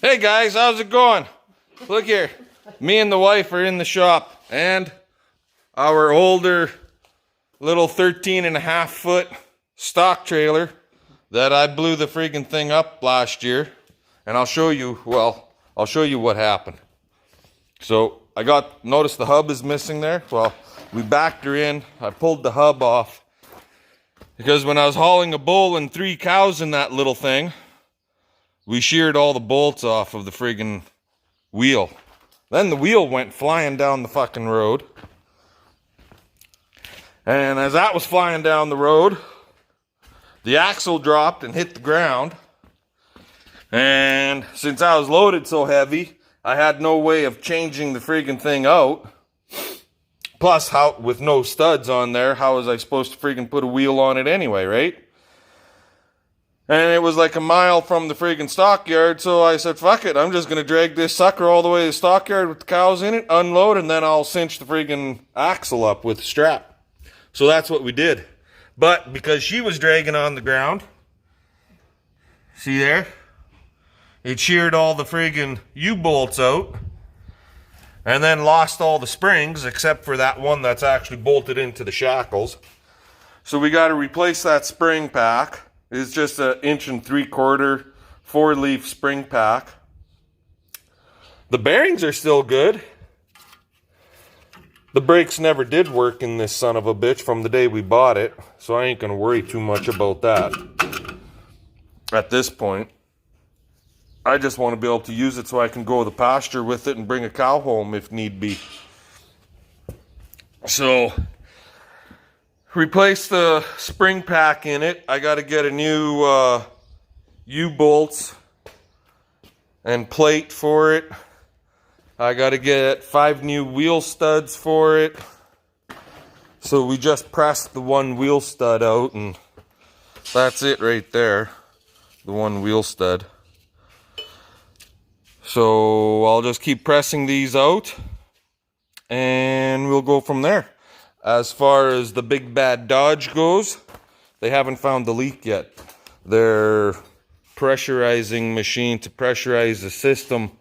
Hey guys, how's it going? Look here. Me and the wife are in the shop, and our older little 13.5-foot stock trailer that I blew the friggin' thing up last year. And I'll show you what happened. So notice the hub is missing there. Well, we backed her in. I pulled the hub off because when I was hauling a bull and 3 cows in that little thing, we sheared all the bolts off of the friggin' wheel. Then the wheel went flying down the fucking road. And as that was flying down the road, the axle dropped and hit the ground. And since I was loaded so heavy, I had no way of changing the friggin' thing out. Plus, with no studs on there, how was I supposed to friggin' put a wheel on it anyway, right? And it was like a mile from the friggin' stockyard, so I said, fuck it, I'm just gonna drag this sucker all the way to the stockyard with the cows in it, unload, and then I'll cinch the friggin' axle up with the strap. So that's what we did. But because she was dragging on the ground, see there? It sheared all the friggin' U-bolts out, and then lost all the springs, except for that one that's actually bolted into the shackles. So we gotta replace that spring pack. It's just an 1 3/4 4-leaf spring pack. The bearings are still good. The brakes never did work in this son of a bitch from the day we bought it, so I ain't gonna worry too much about that at this point. I just want to be able to use it so I can go to the pasture with it and bring a cow home if need be. So, replace the spring pack in it. I got to get a new U-bolts and plate for it. I got to get 5 new wheel studs for it. So we just pressed the 1 wheel stud out, and that's it right there. The 1 wheel stud. So I'll just keep pressing these out and we'll go from there. As far as the big bad Dodge goes, they haven't found the leak yet. Their pressurizing machine to pressurize the system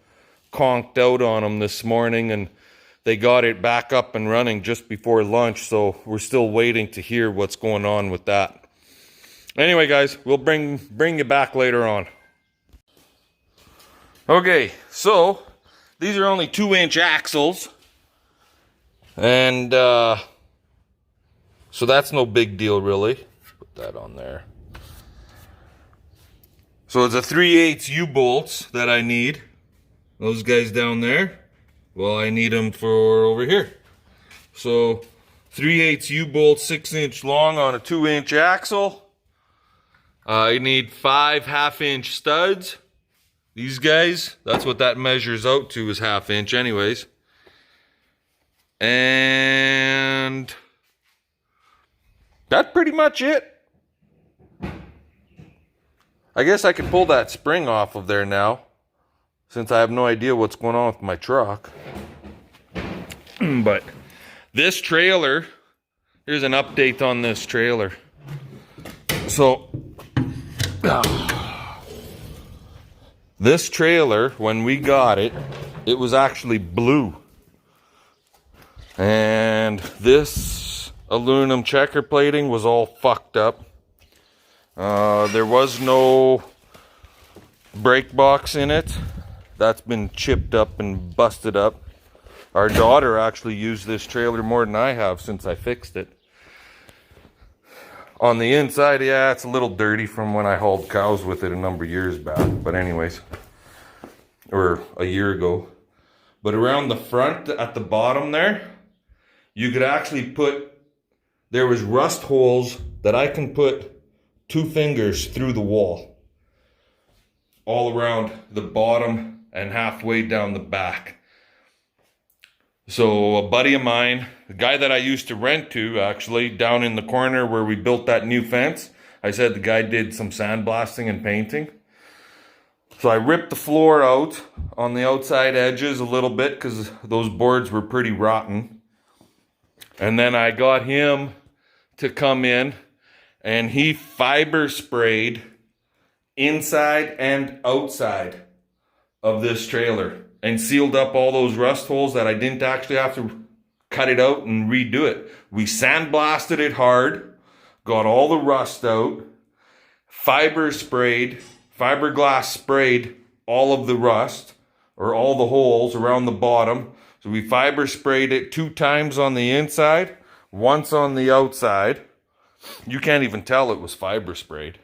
conked out on them this morning, and they got it back up and running just before lunch, so we're still waiting to hear what's going on with that. Anyway guys, we'll bring you back later on. Okay, so these are only 2-inch axles, and so that's no big deal really. Put that on there. So it's a 3/8 U-bolts that I need. Those guys down there, well, I need them for over here. So 3/8 U-bolts, 6-inch long on a 2-inch axle. I need 5 1/2-inch studs. These guys, that's what that measures out to, is 1/2 inch anyways. And that's pretty much it. I guess I can pull that spring off of there now, since I have no idea what's going on with my truck. But this trailer, here's an update on this trailer. So, this trailer, when we got it, it was actually blue. And this aluminum checker plating was all fucked up. There was no brake box in it. That's been chipped up and busted up. Our daughter actually used this trailer more than I have since I fixed it. On the inside, yeah, it's a little dirty from when I hauled cows with it a number of years back. But anyways, or a year ago. But around the front, at the bottom there, you could actually there was rust holes that I can put 2 fingers through the wall. All around the bottom and halfway down the back. So a buddy of mine, the guy that I used to rent to, actually, down in the corner where we built that new fence, I said the guy did some sandblasting and painting. So I ripped the floor out on the outside edges a little bit because those boards were pretty rotten. And then I got him to come in and he fiber sprayed inside and outside of this trailer and sealed up all those rust holes that I didn't actually have to cut it out and redo it. We sandblasted it hard, got all the rust out, fiberglass sprayed all of the rust, or all the holes around the bottom. So we fiber sprayed it 2 times on the inside, once on the outside. You can't even tell it was fiber sprayed.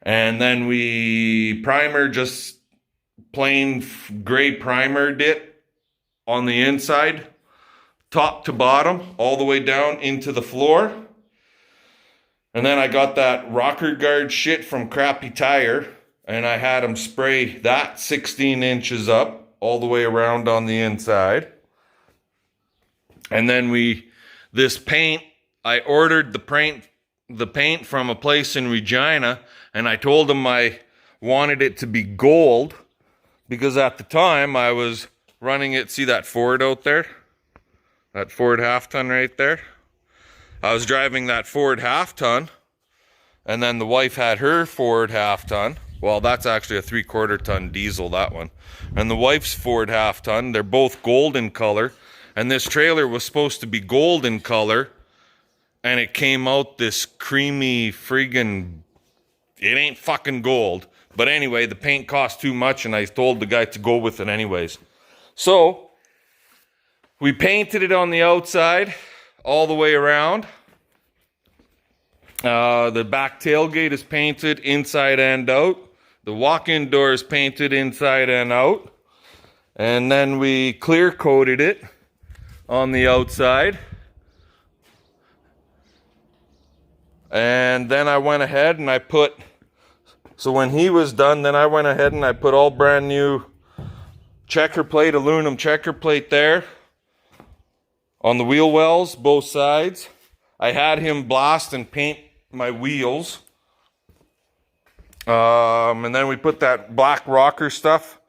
And then we just plain gray primered it on the inside, top to bottom, all the way down into the floor. And then I got that rocker guard shit from Crappy Tire, and I had them spray that 16 inches up all the way around on the inside. And then this paint, I ordered the paint from a place in Regina, and I told them I wanted it to be gold because at the time I was running it. See that Ford out there? That Ford half-ton right there? I was driving that Ford half-ton, and then the wife had her Ford half-ton. Well, that's actually a 3/4-ton diesel, that one. And the wife's Ford half-ton, they're both gold in color, and this trailer was supposed to be gold in color, and it came out this creamy friggin', it ain't fucking gold. But anyway, the paint cost too much, and I told the guy to go with it anyways. So we painted it on the outside all the way around. The back tailgate is painted inside and out. The walk-in door is painted inside and out. And then we clear coated it on the outside. And then I went ahead and so when he was done, then I went ahead and I put all brand new aluminum checker plate there on the wheel wells, both sides. I had him blast and paint my wheels. And then we put that black rocker stuff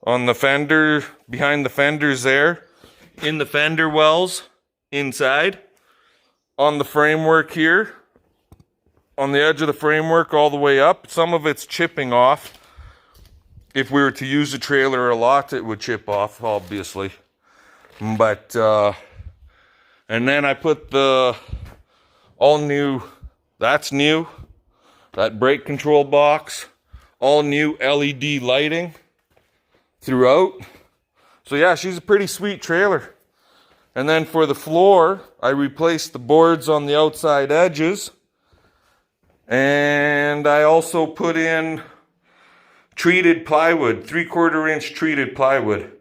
on the fender, behind the fenders there, in the fender wells, inside, on the framework here, on the edge of the framework all the way up. Some of it's chipping off. If we were to use the trailer a lot, it would chip off, obviously. But, and then I put the all new, that's new, that brake control box, all new LED lighting throughout. So yeah, she's a pretty sweet trailer. And then for the floor, I replaced the boards on the outside edges. And I also put in treated plywood, 3/4 inch treated plywood.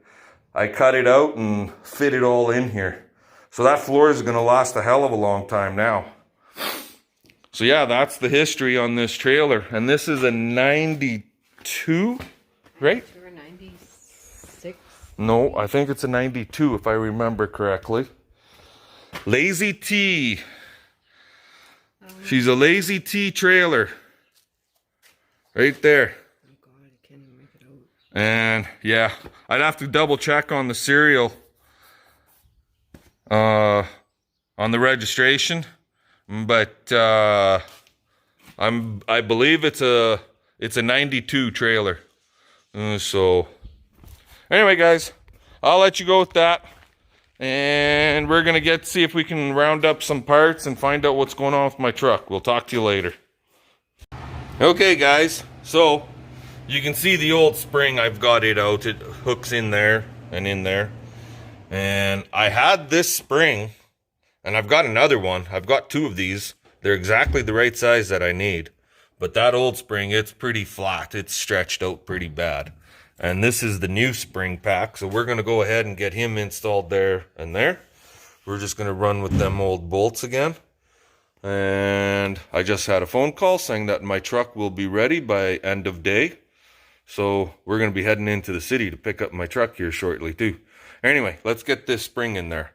I cut it out and fit it all in here. So that floor is going to last a hell of a long time now. So yeah, that's the history on this trailer. And this is a 92, right? Or 96? No, I think it's a 92 if I remember correctly. Lazy T. She's a Lazy T trailer. Right there. Oh God, I can't even make it out. And yeah, I'd have to double check on the serial on the registration. But I believe it's a 92 trailer. So anyway, guys, I'll let you go with that. And we're going to see if we can round up some parts and find out what's going on with my truck. We'll talk to you later. Okay, guys. So, you can see the old spring. I've got it out. It hooks in there and in there. And I had this spring, and I've got another one. I've got 2 of these. They're exactly the right size that I need. But that old spring, it's pretty flat. It's stretched out pretty bad. And this is the new spring pack, so we're going to go ahead and get him installed there and there. We're just going to run with them old bolts again. And I just had a phone call saying that my truck will be ready by end of day. So we're going to be heading into the city to pick up my truck here shortly too. Anyway, let's get this spring in there.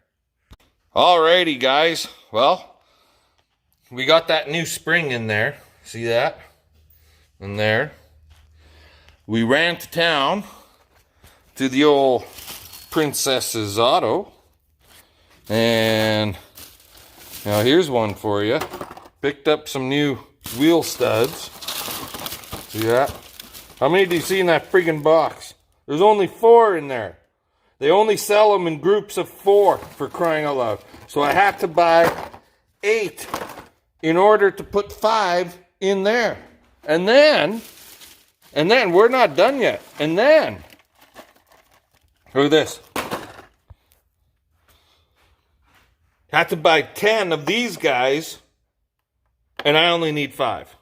Alrighty, guys. Well, we got that new spring in there. See that? In there. We ran to town to the old Princess's Auto, and now here's one for you. Picked up some new wheel studs. See that? How many do you see in that friggin' box? There's only 4 in there. They only sell them in groups of 4, for crying out loud. So I had to buy 8 in order to put 5 in there. And then we're not done yet. And then, look at this. Had to buy 10 of these guys, and I only need 5.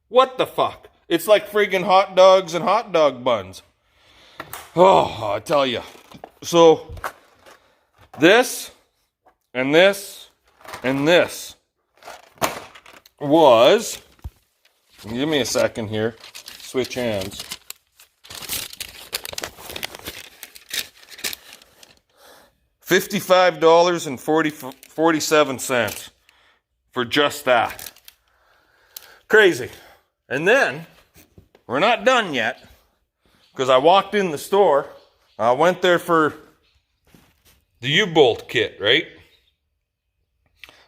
What the fuck? It's like friggin' hot dogs and hot dog buns. Oh, I tell you. So, this, and this, and this was, give me a second here, switch hands. $55.47 for just that. Crazy. And then, we're not done yet, because I walked in the store. I went there for the U-bolt kit, right?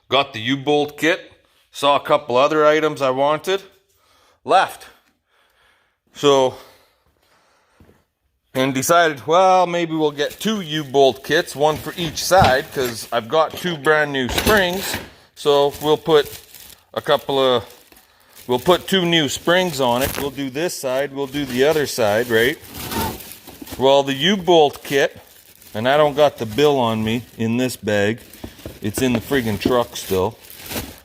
Got the U-bolt kit. Saw a couple other items I wanted. Left. So, and decided, well, maybe we'll get 2 U-bolt kits, one for each side, because I've got 2 brand new springs. So we'll put 2 new springs on it. We'll do this side, we'll do the other side, right? Well, the U-bolt kit, and I don't got the bill on me in this bag. It's in the friggin' truck still.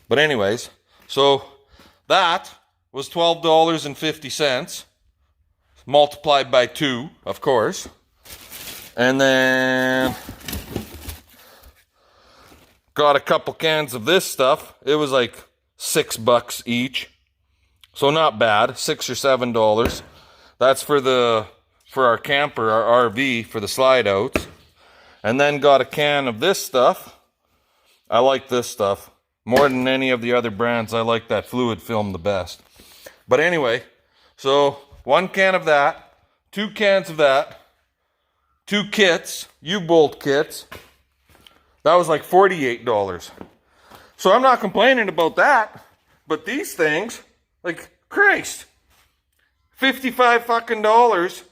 But anyways, so that was $12.50. Multiplied by 2, of course. And then got a couple cans of this stuff. It was like $6 each. So not bad, $6 or $7. That's for our camper, our RV, for the slide outs. And then got a can of this stuff. I like this stuff more than any of the other brands. I like that fluid film the best. But anyway, so 1 can of that, 2 cans of that, 2 kits, U-bolt kits. That was like $48. So I'm not complaining about that. But these things, like, Christ, $55 fucking dollars,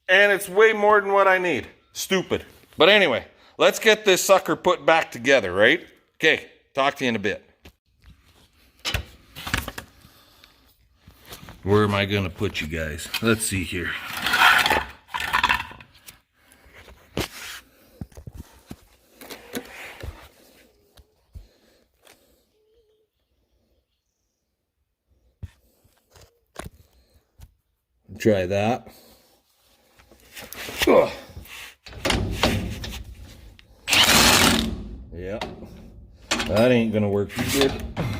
and it's way more than what I need. Stupid. But anyway, let's get this sucker put back together, right? Okay, talk to you in a bit. Where am I gonna put you guys? Let's see here. Try that. Ugh. Yep. That ain't gonna work good.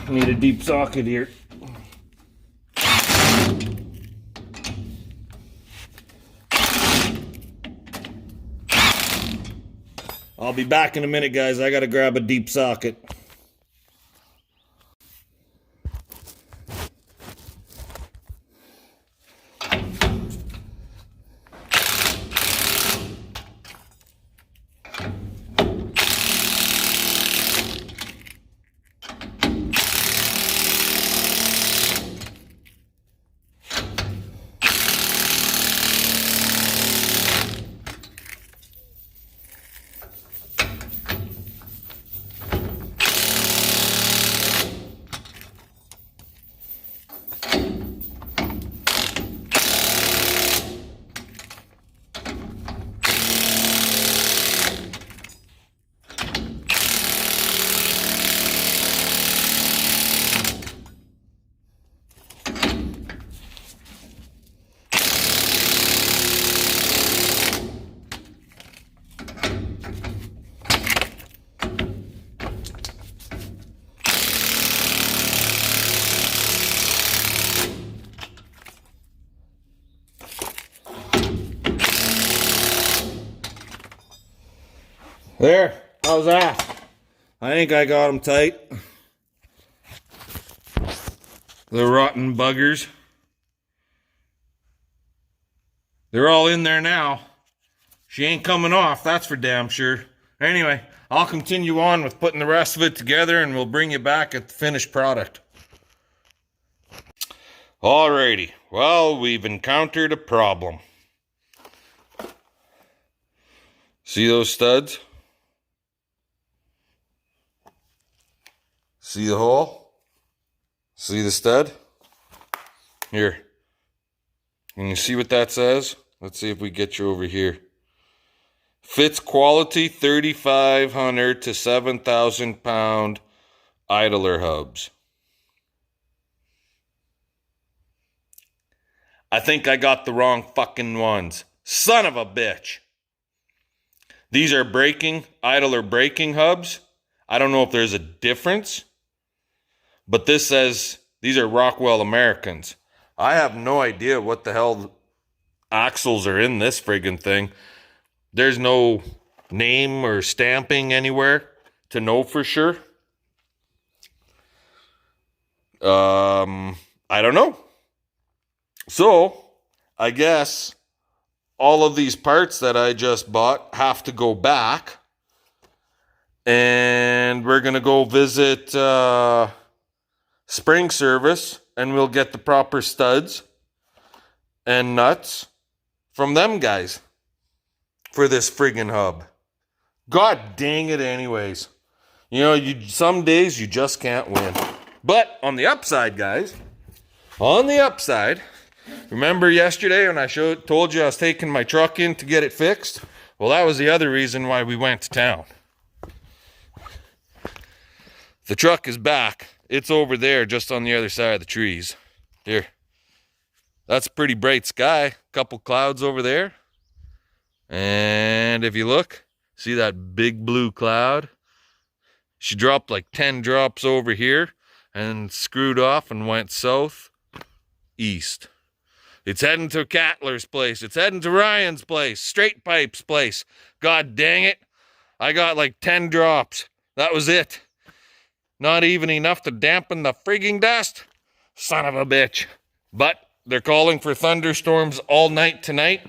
Need a deep socket here. I'll be back in a minute, guys. I gotta grab a deep socket. There, how's that? I think I got them tight. The rotten buggers. They're all in there now. She ain't coming off, that's for damn sure. Anyway, I'll continue on with putting the rest of it together and we'll bring you back at the finished product. Alrighty, well, we've encountered a problem. See those studs? See the hole? See the stud? Here. Can you see what that says? Let's see if we get you over here. Fits quality 3,500 to 7,000 pound idler hubs. I think I got the wrong fucking ones. Son of a bitch. These are idler braking hubs. I don't know if there's a difference, but this says these are Rockwell Americans. I have no idea what the hell axles are in this friggin' thing. There's no name or stamping anywhere to know for sure. I don't know. So, I guess all of these parts that I just bought have to go back. And we're going to go visit Spring Service, and we'll get the proper studs and nuts from them guys for this friggin' hub. God dang it anyways. You know, some days you just can't win. But on the upside, guys, remember yesterday when I told you I was taking my truck in to get it fixed? Well, that was the other reason why we went to town. The truck is back. It's over there just on the other side of the trees. Here. That's a pretty bright sky. Couple clouds over there. And if you look, see that big blue cloud? She dropped like 10 drops over here and screwed off and went south, east. It's heading to Cattler's place. It's heading to Ryan's place. Straight Pipe's place. God dang it. I got like 10 drops. That was it. Not even enough to dampen the frigging dust. Son of a bitch. But they're calling for thunderstorms all night tonight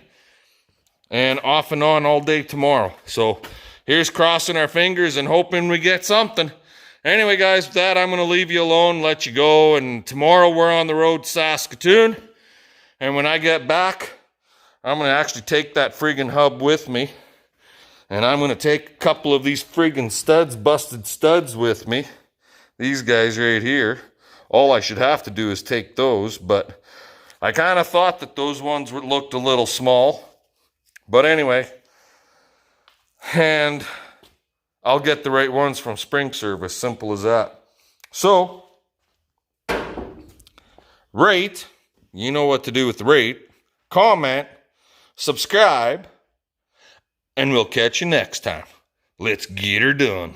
and off and on all day tomorrow. So here's crossing our fingers and hoping we get something. Anyway, guys, with that, I'm going to leave you alone, let you go. And tomorrow we're on the road to Saskatoon. And when I get back, I'm going to actually take that friggin' hub with me. And I'm going to take a couple of these friggin' studs, busted studs with me. These guys right here. All I should have to do is take those, but I kind of thought that those ones looked a little small. But anyway, and I'll get the right ones from Spring Service. Simple as that. So, rate. You know what to do with the rate. Comment. Subscribe. And we'll catch you next time. Let's get her done.